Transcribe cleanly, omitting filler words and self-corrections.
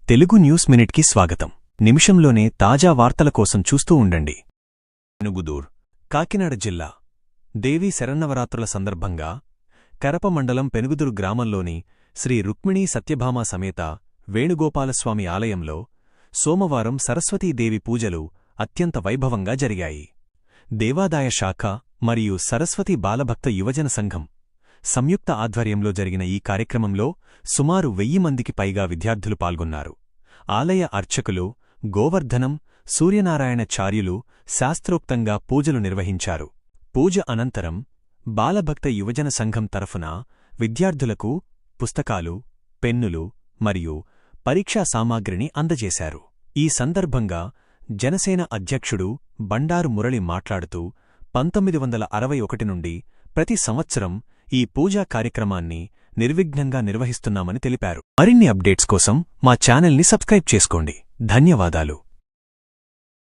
Telugu news మినిట్కి స్వాగతం. నిమిషంలోనే తాజా వార్తల కోసం చూస్తూ ఉండండి. పెనుగుదూర్, కాకినాడ జిల్లా దేవీ శరన్నవరాత్రుల సందర్భంగా కరప మండలం పెనుగుదూరు గ్రామంలోని శ్రీ రుక్మిణీ సత్యభామ సమేత వేణుగోపాలస్వామి ఆలయంలో సోమవారం సరస్వతీదేవి పూజలు అత్యంత వైభవంగా జరిగాయి. దేవాదాయ శాఖ మరియు సరస్వతీ బాలభక్త యువజన సంఘం సంయుక్త ఆధ్వర్యంలో జరిగిన ఈ కార్యక్రమంలో సుమారు 1000 మందికి పైగా విద్యార్థులు పాల్గొన్నారు. ఆలయ అర్చకులు గోవర్ధనం సూర్యనారాయణచార్యులు శాస్త్రోక్తంగా పూజలు నిర్వహించారు. పూజ అనంతరం బాలభక్త యువజన సంఘం తరఫున విద్యార్థులకు పుస్తకాలు, పెన్నులు మరియు పరీక్షా సామాగ్రిని అందజేశారు. ఈ సందర్భంగా జనసేన అధ్యక్షుడు బండారు మురళి మాట్లాడుతూ 1961 నుండి ప్రతి సంవత్సరం ఈ పూజా కార్యక్రమాన్ని నిర్విఘ్నంగా నిర్వహిస్తున్నామని తెలిపారు. మరిన్ని అప్డేట్స్ కోసం మా ఛానల్ని సబ్స్క్రైబ్ చేసుకోండి. ధన్యవాదాలు.